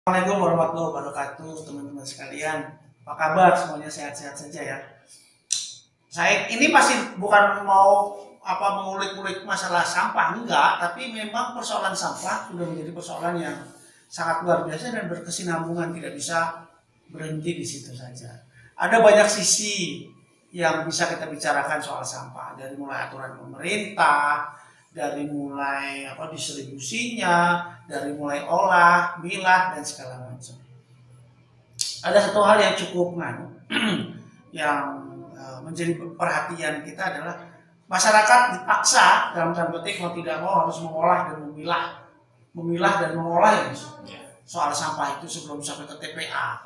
Assalamualaikum warahmatullahi wabarakatuh, teman-teman sekalian. Apa kabar? Semuanya sehat-sehat saja ya. Saya ini masih bukan mau mengulik-ulik masalah sampah, enggak, tapi memang persoalan sampah sudah menjadi persoalan yang sangat luar biasa dan berkesinambungan, tidak bisa berhenti di situ saja. Ada banyak sisi yang bisa kita bicarakan soal sampah, dari mulai aturan pemerintah, dari mulai distribusinya, dari mulai olah, milah, dan segala macam. Ada satu hal yang cukup yang menjadi perhatian kita adalah masyarakat dipaksa dalam tanda petik mau tidak mau harus mengolah dan memilah dan mengolah ya, soal sampah itu sebelum sampai ke TPA.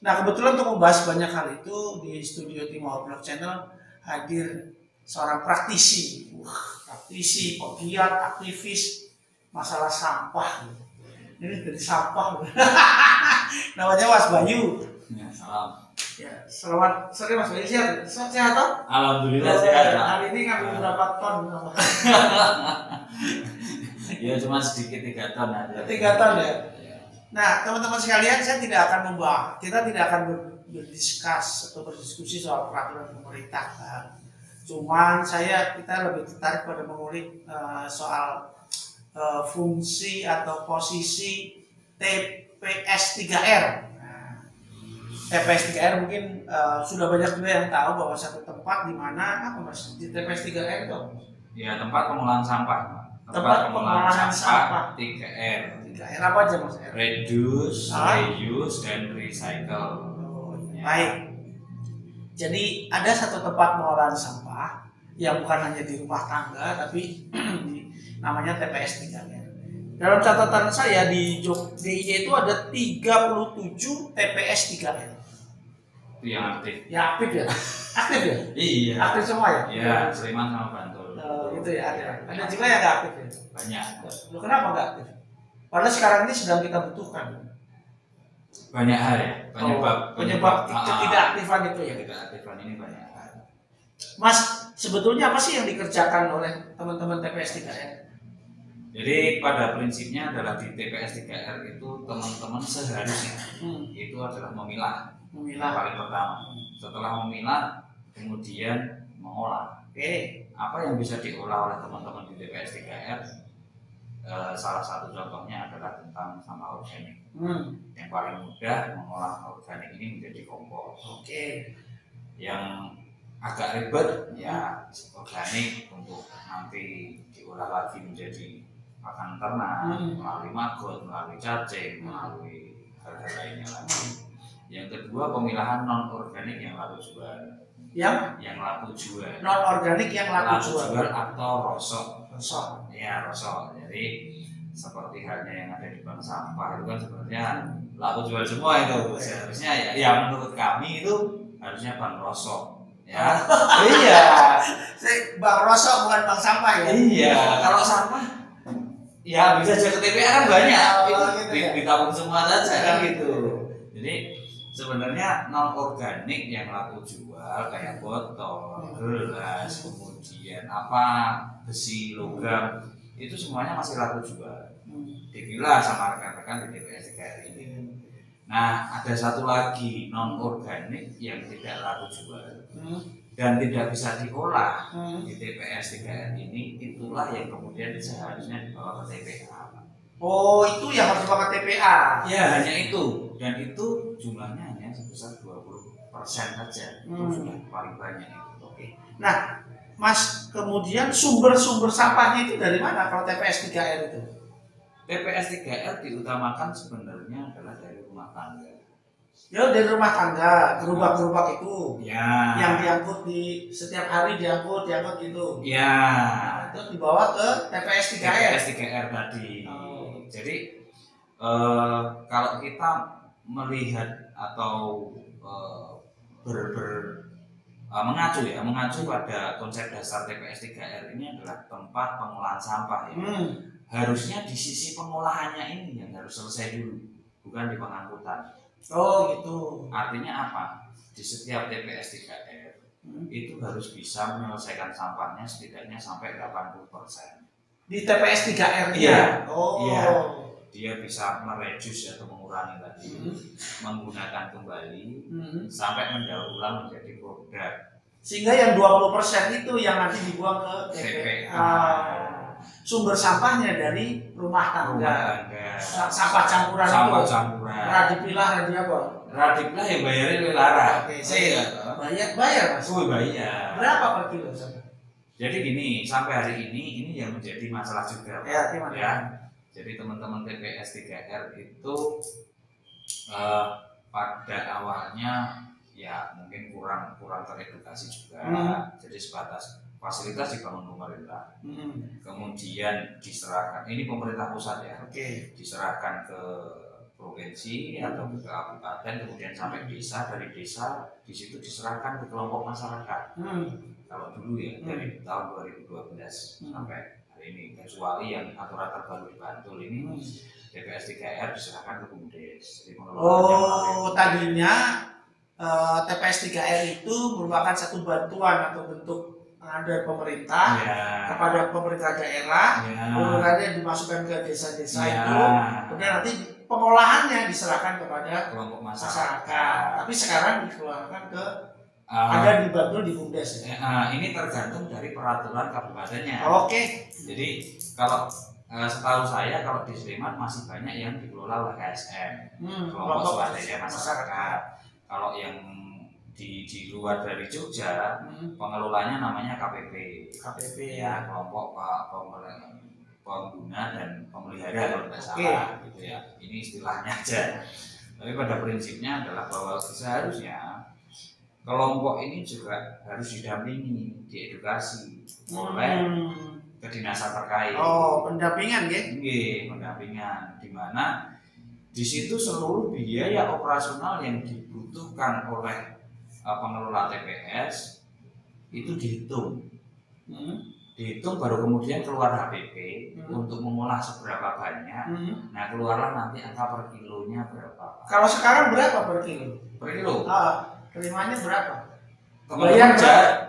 Nah, kebetulan untuk membahas banyak hal itu di studio Timur Blog Channel hadir seorang praktisi, pegiat, aktivis masalah sampah. Ini dari sampah. Namanya Mas Bayu. Ya, salam. Ya, selamat sore Mas Bayu. Sehat toh? Alhamdulillah sehat. Hari ini ngambil berapa ton? Ya cuma sedikit 3 ton aja. 3 ton ya. Nah, teman-teman sekalian, kita tidak akan berdiskus atau berdiskusi soal peraturan pemerintah. Cuman kita lebih tertarik pada mengulik soal fungsi atau posisi TPS 3R. TPS 3R mungkin sudah banyak juga yang tahu bahwa satu tempat di mana di TPS 3R itu? Ya, tempat pengolahan sampah. Tempat pengolahan sampah 3R. 3R apa aja Mas? Reduce, reuse, dan recycle. Baik. Jadi ada satu tempat pengolahan sampah yang bukan hanya di rumah tangga tapi namanya TPS 3R. Dalam catatan saya di DIY itu ada 37 TPS 3R. Itu yang aktif. Ya aktif ya? Aktif ya? Iya. Aktif semua ya? Iya, Sleman sama Bantul. Itu ya ada. Ada juga yang nggak aktif ya? Banyak. Loh, kenapa nggak aktif? Padahal sekarang ini sedang kita butuhkan. Banyak hal ya. Penyebab ketidakaktifan itu ya? Ketidakaktifan ini banyak hal. Mas, sebetulnya apa sih yang dikerjakan oleh teman-teman TPS 3R? Jadi pada prinsipnya adalah di TPS 3R itu teman-teman seharusnya itu adalah memilah. Yang paling pertama. Setelah memilah, kemudian mengolah. Apa yang bisa diolah oleh teman-teman di TPS 3R? Salah satu contohnya adalah tentang sampah organik. Yang paling mudah mengolah organik ini menjadi kompos. Yang agak ribet ya organik untuk nanti diolah lagi menjadi pakan ternak melalui maggot, melalui cacing, melalui hal-hal lainnya lagi. Yang kedua, pemilahan non organik yang laku jual. Yang laku jual. Non organik yang laku jual atau rosok. Ya, rosok. Jadi seperti halnya yang ada di bank sampah itu kan sebenarnya laku jual semua itu. Seharusnya ya menurut kami itu harusnya bank rosok. Ya. Iya. Bank rosok bukan bank sampah ya? Iya. Kalau sampah ya bisa aja ke TPA kan banyak. Itu gitu ya? Ditabung semua saja kan gitu. Jadi sebenarnya non organik yang laku jual kayak botol, gelas, kemudian besi, logam itu semuanya masih laku jual. Dipilah sama rekan-rekan di TPS 3R ini. Nah, ada satu lagi non organik yang tidak laku jual dan tidak bisa diolah di TPS 3R ini, itulah yang kemudian seharusnya dibawa ke TPA. Oh, itu yang harus dibawa ke TPA? Ya, hanya itu. Dan itu jumlahnya hanya sebesar 20% saja. Itu sudah paling banyak itu. Nah, Mas, kemudian sumber-sumber sampahnya itu dari mana kalau TPS 3R itu? TPS 3R diutamakan sebenarnya adalah dari rumah tangga. Ya, dari rumah tangga, gerobak-gerobak itu. Ya. Yang diangkut di setiap hari diangkut gitu. Ya. Nah, itu dibawa ke TPS 3R. TPS 3R tadi. Jadi kalau kita melihat atau mengacu pada konsep dasar TPS 3R ini adalah tempat pengolahan sampah ya. Harusnya di sisi pengolahannya ini yang harus selesai dulu, bukan di pengangkutan. Oh gitu. Artinya apa? Di setiap TPS 3R itu harus bisa menyelesaikan sampahnya setidaknya sampai 80%. Di TPS 3R iya. Oh iya. dia bisa mereduce atau mengurangi tadi, menggunakan kembali sampai mendaur ulang menjadi produk. Sehingga yang 20% itu yang nanti dibuang ke TPA. Sumber sampahnya dari rumah tangga. Sampah campuran sampah itu. Campuran. Radipilah apa? Radipilah yang bayarin Lara. Oke, saya bayar Mas. Oh, bayar. Berapa per kilo? Jadi gini, sampai hari ini yang menjadi masalah juga. Ya. Jadi teman-teman TPS 3R itu pada awalnya ya mungkin kurang teredukasi juga. Jadi sebatas fasilitas dibangun pemerintah, kemudian diserahkan, ini pemerintah pusat ya, diserahkan ke provinsi atau ke kabupaten, kemudian sampai desa, dari desa di situ diserahkan ke kelompok masyarakat. Kalau dulu ya dari tahun 2012 sampai hari ini, kecuali yang aturan terbaru di Bantul ini TPS 3R diserahkan ke BUMDes. Tadinya TPS 3R itu merupakan satu bantuan atau bentuk dari pemerintah kepada pemerintah daerah, kemudian dimasukkan ke desa-desa itu, kemudian nanti pengolahannya diserahkan kepada kelompok masyarakat. Tapi sekarang dikeluarkan ke ada di Bantul di BUMDes. Ini tergantung dari peraturan kabupatennya. Jadi kalau setahu saya kalau di Sleman masih banyak yang dikelola oleh KSM, kelompok swadaya masyarakat. Kalau yang di luar dari Jogja, pengelolanya namanya KPP ya, kelompok pengguna dan pemelihara kalau tidak salah gitu ya. Ini istilahnya aja. Tapi pada prinsipnya adalah bahwa seharusnya kelompok ini juga harus didampingi, diedukasi oleh kedinasan terkait. Pendampingan ya? Pendampingan, di mana di situ seluruh biaya operasional yang dibutuhkan oleh pengelola TPS itu dihitung, baru kemudian keluar HPP untuk mengolah seberapa banyak. Nah keluarlah nanti angka per kilonya berapa. Kalau sekarang berapa per kilo? Per kilo? Terimanya berapa? Teman-teman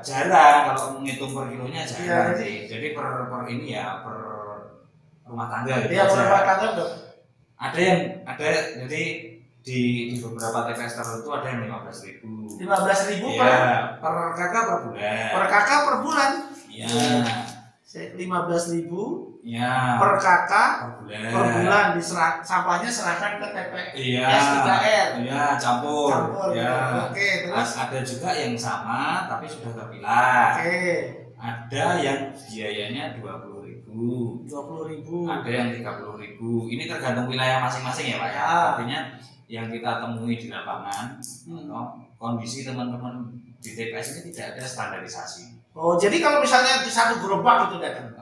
jarang kalau menghitung per kilonya jarang sih. Jadi per ini ya per rumah tangga gitu. Per rumah tangga tuh. Ada jadi di beberapa TPS tertentu ada yang 15.000. 15.000 per kakak per bulan. Per kakak per bulan. Iya. 15.000 per kakak per bulan sampahnya serahkan ke TPS 3R. Campur. Terus ada juga yang sama tapi sudah terpilah. Ada yang biayanya 20.000. Ada yang 30.000. Ini tergantung wilayah masing-masing ya Pak ya. Artinya yang kita temui di lapangan, kondisi teman-teman di TPS ini tidak ada standarisasi. Jadi kalau misalnya di satu gerobak itu datang,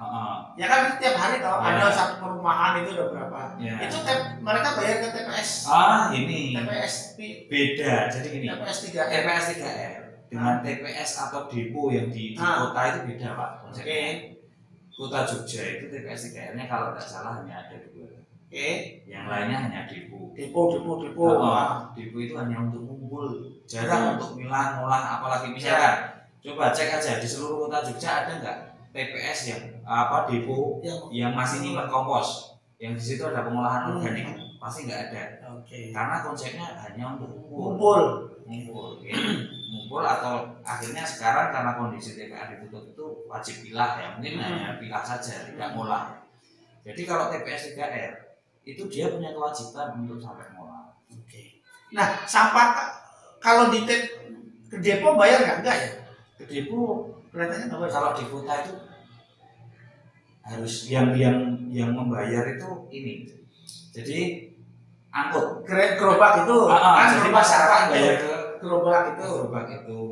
ya kan tiap hari ada satu perumahan itu ada berapa? Itu mereka bayar ke TPS. Ini TPS beda. Jadi gini. TPS 3R. TPS 3R dengan TPS atau depo yang di kota itu beda Pak konsepnya. Kota Jogja itu TPS 3R-nya kalau tidak salah hanya ada 2. Yang lainnya hanya depo. Depo itu hanya untuk ngumpul, jarang untuk milah, ngolah, apalagi misalkan. Coba cek aja di seluruh kota Jogja ada nggak TPS yang depo yang masih nyimpan kompos, yang di situ ada pengolahan organik, pasti nggak ada. Karena konsepnya hanya untuk ngumpul atau akhirnya sekarang karena kondisi TPA ditutup itu wajib pilah ya, mungkin hanya pilah saja tidak ngolah. Jadi kalau TPS 3R itu dia punya kewajiban untuk sampai ngolah. Nah sampah kalau di depo bayar nggak ya? Ke depo kelihatannya nggak bayar. Kalau di kota itu harus yang membayar itu ini. Jadi angkut gerobak itu jadi masyarakat bayar ke gerobak itu.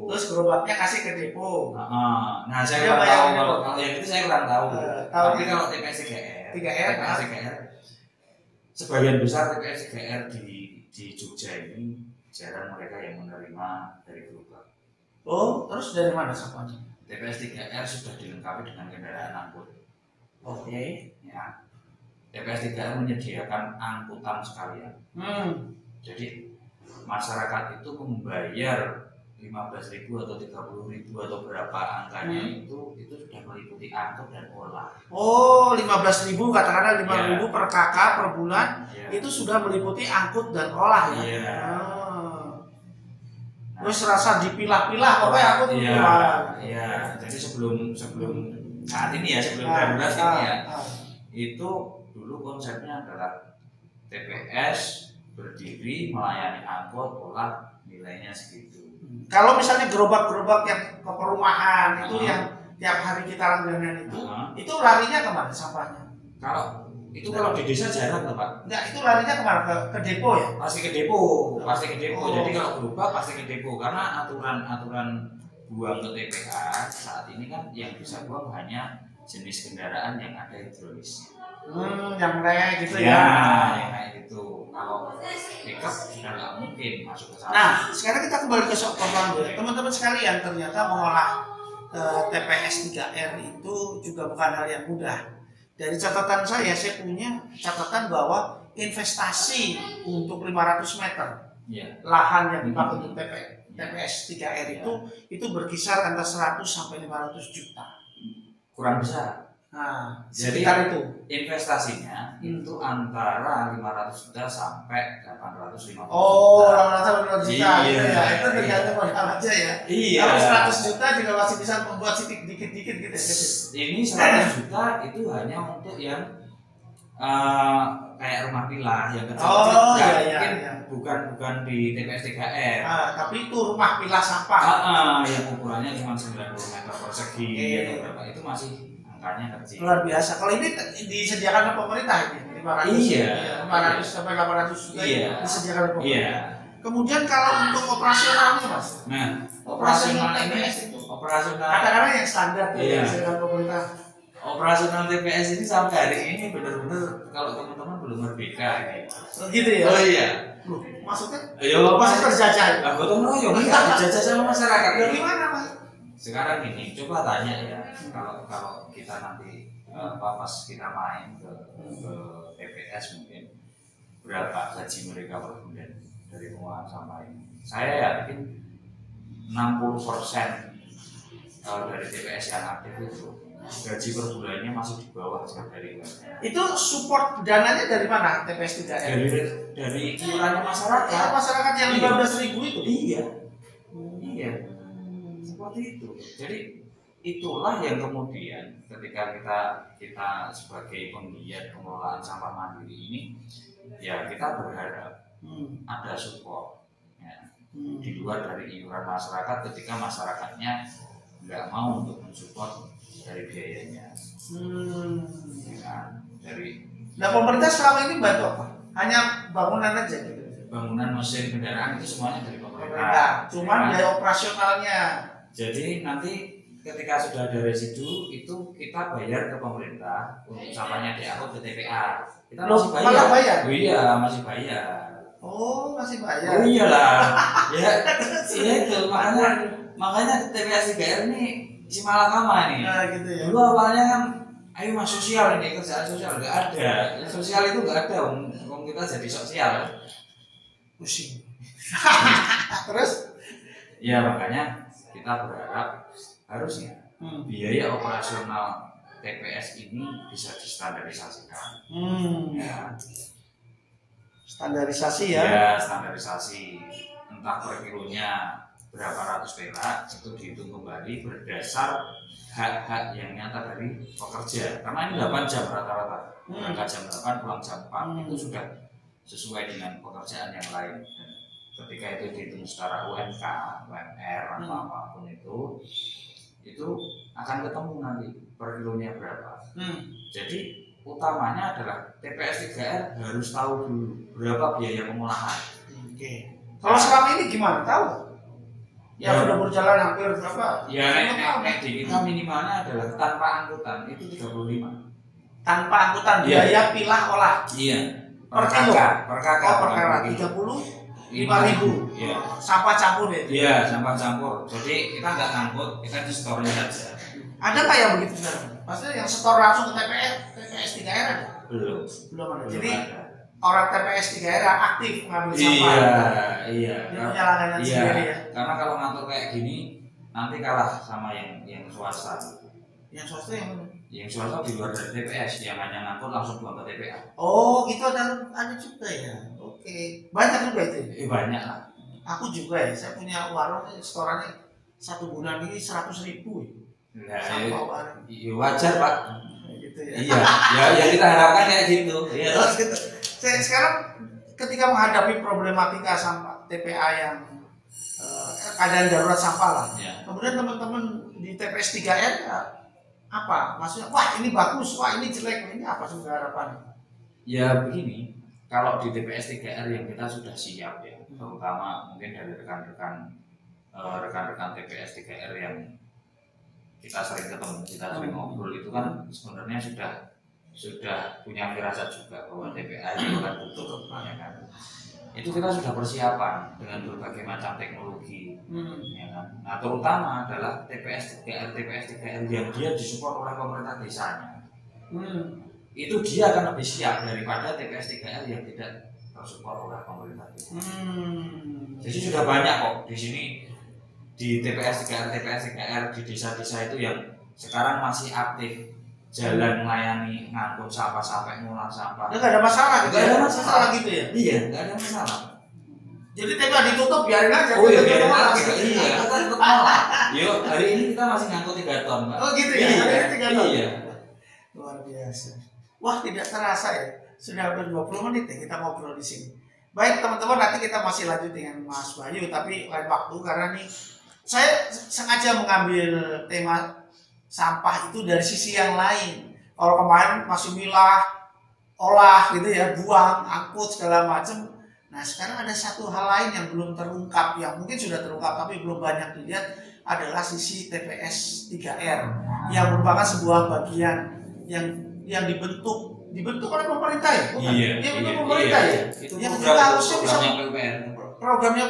Terus gerobaknya kasih ke depo. Nah saya kurang tahu kalau yang itu saya kurang tahu. Tapi kalau TPS 3R sebagian besar TPS 3R di Jogja ini jarang mereka yang menerima dari gerobak. Terus dari mana sampahnya? TPS 3R sudah dilengkapi dengan kendaraan angkut. Ya. TPS 3R menyediakan angkutan sekalian. Jadi masyarakat itu membayar 5.000 15.000 atau 30.000 atau berapa angkanya itu sudah meliputi angkut dan olah. Oh, 15.000 katakanlah 5.000 per kakak per bulan itu sudah meliputi angkut dan olah ya. Iya. Terus rasa dipilah-pilah pokoknya angkut Iya. Jadi sebelum saat ini ya, sebelum darurat ini ya, itu dulu konsepnya adalah TPS berdiri melayani angkut olah nilainya segitu. Kalau misalnya gerobak-gerobak yang ke perumahan itu yang tiap hari kita langganan itu larinya kemana sampahnya? Kalau di desa jarang tuh Pak. Enggak, itu larinya kemana? Ke depo ya? Pasti ke depo. Jadi kalau gerobak pasti ke depo karena aturan buang ke TPA saat ini kan yang bisa buang hanya jenis kendaraan yang ada hidrolisnya. Yang kayak gitu ya. Yang kayak gitu. Kalau pickup sudah nggak mungkin masuk ke sana. Nah, sekarang kita kembali ke soal ya. Teman-teman sekalian, ternyata mengolah TPS 3R itu juga bukan hal yang mudah. Dari catatan saya punya catatan bahwa investasi untuk 500 meter lahan yang dipakai untuk TPS 3R itu berkisar antara 100 sampai 500 juta. Kurang besar. Nah, jadi itu investasinya itu antara 500 juta sampai 850 juta. Oh, 850 juta. Iya. Itu tergantung modal aja ya. Iya. Kalau 100 juta juga masih bisa membuat dikit-dikit gitu. Ini 100 juta itu hanya untuk yang kayak rumah villa yang kecil. Bukan di TPS 3R. Tapi itu rumah villa sampah. Yang ukurannya cuma 90 meter persegi atau berapa itu masih kecil. Luar biasa. Kalau ini disediakan oleh pemerintah ini 500 sampai 800 juta disediakan oleh pemerintah. Kemudian kalau untuk operasionalnya Mas. Nah, operasional TPS itu operasional katakanlah yang standar yang disediakan pemerintah. Operasional TPS ini sampai hari ini benar-benar kalau teman-teman belum merdeka gitu ya. Oh iya. Maksudnya? Masih terjajah. Gotong royong dijajah sama masyarakat. Gimana Mas? Sekarang ini coba tanya ya, kalau kita nanti pas kita main ke TPS mungkin berapa gaji mereka per bulan dari pengelolaan sampah ini? Saya yakin 60% dari TPS yang aktif itu gaji per bulannya masih di bawah dari itu support dananya dari mana TPS 3R? Dari iurannya masyarakat. Masyarakat yang 15.000 itu? Iya. Seperti itu. Jadi itulah yang kemudian ketika kita sebagai penggiat pengelolaan sampah mandiri ini ya kita berharap ada support di luar dari iuran masyarakat ketika masyarakatnya nggak mau untuk mensupport dari biayanya. Nah pemerintah selama ini bantu apa? Hanya bangunan aja gitu. Bangunan mesin kendaraan itu semuanya dari pemerintah. Cuman biaya operasionalnya. Jadi nanti ketika sudah ada residu itu kita bayar ke pemerintah untuk sampahnya diangkut ke TPA. Kita masih bayar. Malah bayar? Oh iya masih bayar. Oh masih bayar. Oh iyalah. ya itu makanya TPS 3R ini si malakama nih. Nah, gitu ya. Dulu awalnya kan ayo mas sosial ini kerjaan sosial nggak ada. Sosial itu nggak ada. Kita jadi sosial. Pusing. Terus? Ya makanya kita berharap harusnya biaya operasional TPS ini bisa distandarisasikan. Standarisasi ya? Ya standarisasi, entah per kilonya berapa ratus perak itu dihitung kembali berdasar hak-hak yang nyata dari pekerja. Karena ini 8 jam rata-rata, berangkat jam 8 pulang jam 4 itu sudah sesuai dengan pekerjaan yang lain. Dan ketika itu dihitung secara UMK, UMR atau apapun itu akan ketemu nanti per kilonya berapa. Jadi utamanya adalah TPS 3R harus tahu dulu berapa biaya pengolahan. Kalau selama ini gimana? Tahu? Ya sudah berjalan hampir berapa? Ya di kita minimalnya adalah tanpa angkutan itu 35. Tanpa angkutan biaya pilah olah. Iya. Per kilo. Per kakak. 35.000. Iya. Sampah campur ya? Iya, sampah campur. Jadi kita nggak ngangkut, kita di storenya saja. Ada nggak yang begitu sekarang? Maksudnya yang setor langsung ke TPS 3R ada? Belum ada. Jadi ada. orang TPS 3R aktif mengambil sampah. Iya. Dia punya langganan sendiri ya. Karena kalau ngatur kayak gini nanti kalah sama yang swasta. Yang swasta yang mana? Yang swasta di luar dari TPS, yang hanya ngangkut langsung buang ke TPA. Oh, itu ada juga ya. Oke. Banyak juga itu. Banyak lah. Aku juga ya, saya punya warung restorannya 1 bulan ini 100.000 ya. Nah, wajar Pak. Gitu ya. Iya, ya kita harapkan kayak gitu. Iya. Gitu. Saya sekarang ketika menghadapi problematika sampah TPA yang keadaan darurat sampah lah. Ya. Kemudian teman-teman di TPS 3R apa? Maksudnya, wah ini bagus, wah ini jelek, ini apa sebenarnya harapannya? Ya begini, kalau di TPS 3R yang kita sudah siap ya, terutama mungkin dari rekan-rekan TPS 3R yang kita sering ketemu, kita sering ngobrol itu kan sebenarnya sudah punya firasat juga bahwa TPA itu kan tutup, ya kan. Itu kita sudah persiapan dengan berbagai macam teknologi, ya kan. Nah terutama adalah TPS 3R yang dia disupport oleh pemerintah desanya. Itu dia akan lebih siap daripada TPS 3R yang tidak tersupport oleh pemerintah desa. Jadi sudah banyak kok di sini di TPS 3R di desa-desa itu yang sekarang masih aktif jalan melayani ngangkut sampah sampai ngulang sampah. Nggak ada masalah gitu. Nggak ada masalah gitu ya. Iya, nggak ada masalah. Jadi TPA ditutup biarin aja. Oh iya, biarin aja. Iya, kita tetap nolak. Yuk, hari ini kita masih ngangkut 3 ton, Pak. Oh gitu ya. Iya, hari ini 3 ton. Iya. Luar biasa. Wah, tidak terasa ya. Sudah hampir 20 menit ya kita ngobrol di sini. Baik teman-teman, nanti kita masih lanjut dengan Mas Bayu, tapi lain waktu karena nih saya sengaja mengambil tema sampah itu dari sisi yang lain. Kalau kemarin masih milah, olah gitu ya, buang, angkut segala macam. Nah sekarang ada satu hal lain yang belum terungkap, yang mungkin sudah terungkap tapi belum banyak dilihat, adalah sisi TPS 3R yang merupakan sebuah bagian yang dibentuk oleh pemerintah ya. Bukan? Pemerintah ya. Itu yang juga harusnya bisa programnya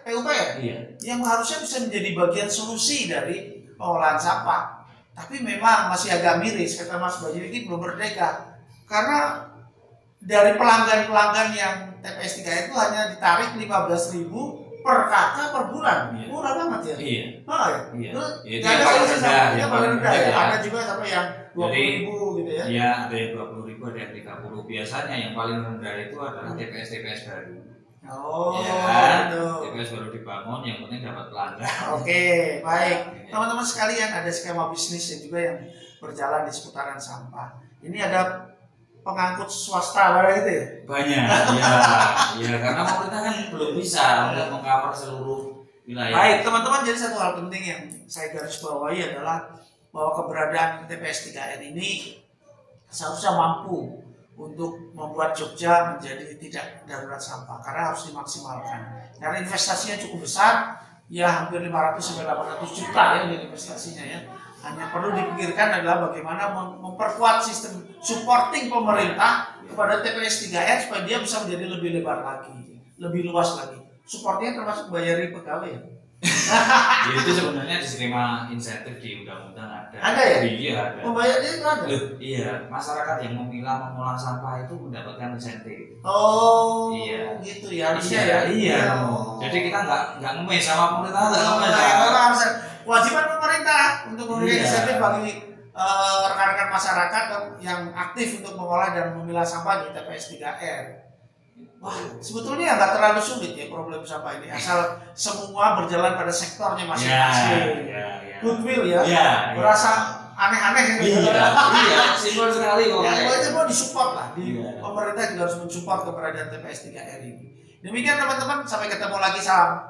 PUPR. Iya. Yang harusnya bisa menjadi bagian solusi dari pengolahan sampah. Tapi memang masih agak miris, kata Mas Bayu ini belum merdeka. Karena dari pelanggan yang TPS 3R itu hanya ditarik 15.000 per kakak per bulan. Iya. Murah banget ya? Iya. Oh, ya? Iya. Itu yang paling rendah. Yang paling rendah ya. Ada juga sampai yang 20.000 gitu ya? Iya, ada yang 20.000, ada yang 30. Biasanya yang paling rendah itu adalah TPS baru. Oh, ya, TPS baru dibangun, yang penting dapat pelanggan. Oke, baik. Teman-teman sekalian, ada skema bisnis juga yang berjalan di seputaran sampah. Ini ada pengangkut swasta gitu ya? Banyak, ya karena pemerintah kan belum bisa untuk mengcover seluruh wilayah. Baik, teman-teman, jadi satu hal penting yang saya garis bawahi adalah bahwa keberadaan TPS 3R ini seharusnya mampu untuk membuat Jogja menjadi tidak darurat sampah karena harus dimaksimalkan. Karena investasinya cukup besar, ya hampir 500 sampai 800 juta ya investasinya ya. Hanya perlu dipikirkan adalah bagaimana memperkuat sistem supporting pemerintah kepada TPS 3R supaya dia bisa menjadi lebih lebar lagi, lebih luas lagi. Supportnya termasuk bayari pegawai ya. Ya itu sebenarnya di skema insentif di undang-undang ada. Ada ya? Iya ada. Membayarnya itu ada? Iya, masyarakat yang memilah mengolah sampah itu mendapatkan insentif. Oh, iya. Gitu ya harusnya ya? Iya. Jadi kita nggak ngemis sama pemerintah, nggak ngemis. Kewajiban pemerintah untuk memberikan insentif bagi rekan-rekan masyarakat yang aktif untuk mengolah dan memilah sampah di TPS 3R. Wah, sebetulnya nggak terlalu sulit ya problem sampah ini, asal semua berjalan pada sektornya masing-masing. Goodwill ya, merasa aneh-aneh gitu. Iya, simpel sekali kok. Ya, mau disupport lah, pemerintah juga harus mensupport keberadaan TPS 3R ini. Demikian teman-teman, sampai ketemu lagi, salam.